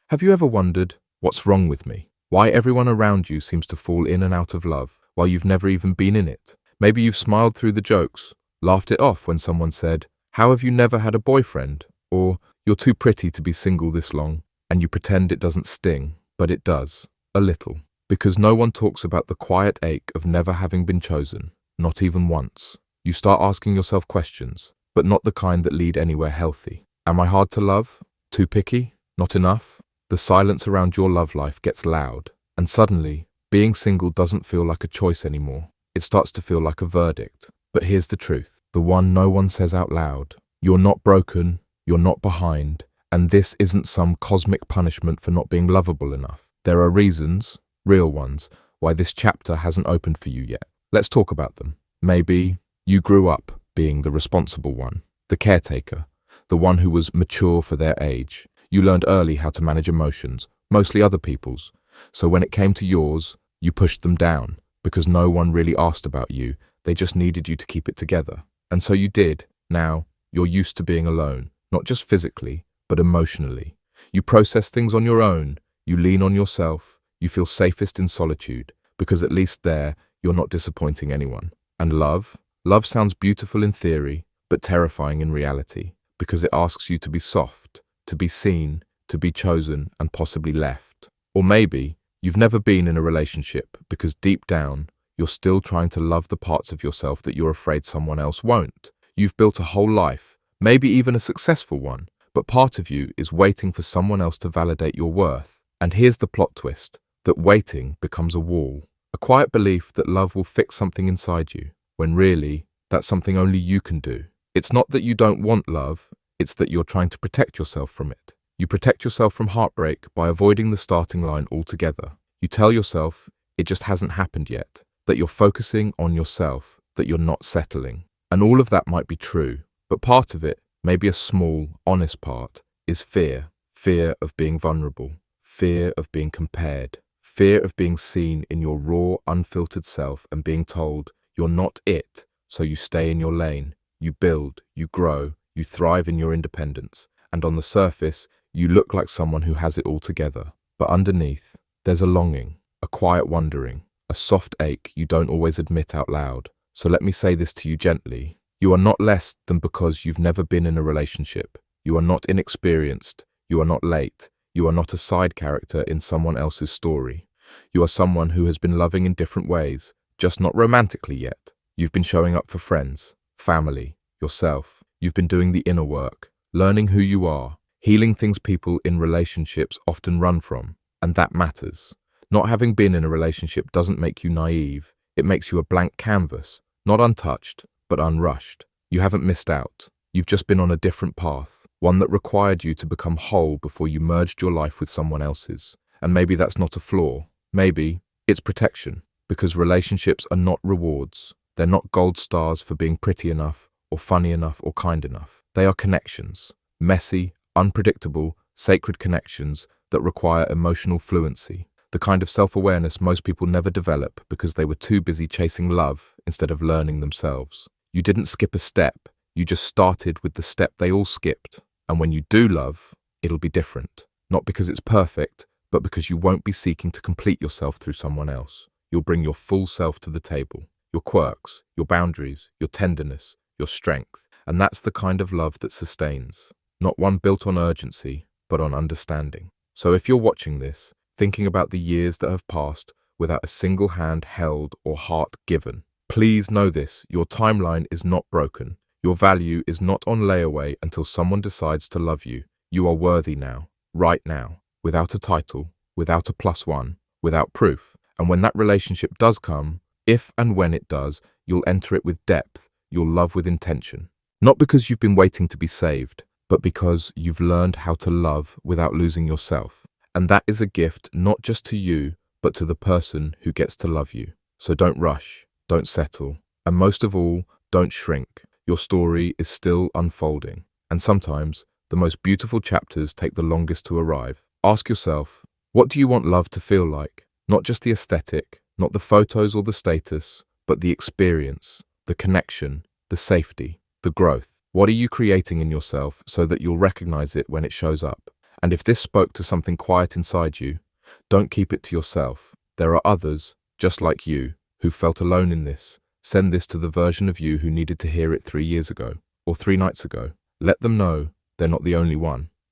Have you ever wondered, what's wrong with me? Why everyone around you seems to fall in and out of love, while you've never even been in it? Maybe you've smiled through the jokes, laughed it off when someone said, "How have you never had a boyfriend?" Or, "You're too pretty to be single this long," and you pretend it doesn't sting, but it does, a little. Because no one talks about the quiet ache of never having been chosen, not even once. You start asking yourself questions, but not the kind that lead anywhere healthy. Am I hard to love? Too picky? Not enough? The silence around your love life gets loud, and suddenly, being single doesn't feel like a choice anymore. It starts to feel like a verdict. But here's the truth, the one no one says out loud. You're not broken, you're not behind, and this isn't some cosmic punishment for not being lovable enough. There are reasons, real ones, why this chapter hasn't opened for you yet. Let's talk about them. Maybe you grew up being the responsible one, the caretaker, the one who was mature for their age. You learned early how to manage emotions, mostly other people's. So when it came to yours, you pushed them down, because no one really asked about you. They just needed you to keep it together. And so you did. Now, you're used to being alone, not just physically, but emotionally. You process things on your own. You lean on yourself. You feel safest in solitude, because at least there, you're not disappointing anyone. And love? Love sounds beautiful in theory, but terrifying in reality, because it asks you to be soft, to be seen, to be chosen, and possibly left. Or maybe you've never been in a relationship because deep down, you're still trying to love the parts of yourself that you're afraid someone else won't. You've built a whole life, maybe even a successful one, but part of you is waiting for someone else to validate your worth. And here's the plot twist, that waiting becomes a wall, a quiet belief that love will fix something inside you, when really, that's something only you can do. It's not that you don't want love, it's that you're trying to protect yourself from it. You protect yourself from heartbreak by avoiding the starting line altogether. You tell yourself it just hasn't happened yet, that you're focusing on yourself, that you're not settling. And all of that might be true, but part of it, maybe a small, honest part, is fear. Fear of being vulnerable, fear of being compared, fear of being seen in your raw, unfiltered self and being told you're not it, so you stay in your lane. You build, you grow, you thrive in your independence, and on the surface, you look like someone who has it all together. But underneath, there's a longing, a quiet wondering, a soft ache you don't always admit out loud. So let me say this to you gently. You are not less than because you've never been in a relationship. You are not inexperienced. You are not late. You are not a side character in someone else's story. You are someone who has been loving in different ways, just not romantically yet. You've been showing up for friends, family, yourself. You've been doing the inner work, learning who you are, healing things people in relationships often run from, and that matters. Not having been in a relationship doesn't make you naive. It makes you a blank canvas, not untouched, but unrushed. You haven't missed out. You've just been on a different path, one that required you to become whole before you merged your life with someone else's. And maybe that's not a flaw. Maybe it's protection, because relationships are not rewards. They're not gold stars for being pretty enough, or funny enough, or kind enough. They are connections, messy, unpredictable, sacred connections that require emotional fluency, the kind of self-awareness most people never develop because they were too busy chasing love instead of learning themselves. You didn't skip a step, you just started with the step they all skipped. And when you do love, it'll be different. Not because it's perfect, but because you won't be seeking to complete yourself through someone else. You'll bring your full self to the table, your quirks, your boundaries, your tenderness, your strength. And that's the kind of love that sustains. Not one built on urgency, but on understanding. So if you're watching this, thinking about the years that have passed without a single hand held or heart given, please know this, your timeline is not broken. Your value is not on layaway until someone decides to love you. You are worthy now, right now, without a title, without a +1, without proof. And when that relationship does come, if and when it does, you'll enter it with depth, you'll love with intention. Not because you've been waiting to be saved, but because you've learned how to love without losing yourself. And that is a gift not just to you, but to the person who gets to love you. So don't rush, don't settle, and most of all, don't shrink. Your story is still unfolding, and sometimes the most beautiful chapters take the longest to arrive. Ask yourself, what do you want love to feel like? Not just the aesthetic, not the photos or the status, but the experience, the connection, the safety, the growth. What are you creating in yourself so that you'll recognize it when it shows up? And if this spoke to something quiet inside you, don't keep it to yourself. There are others, just like you, who felt alone in this. Send this to the version of you who needed to hear it 3 years ago, or 3 nights ago. Let them know they're not the only one.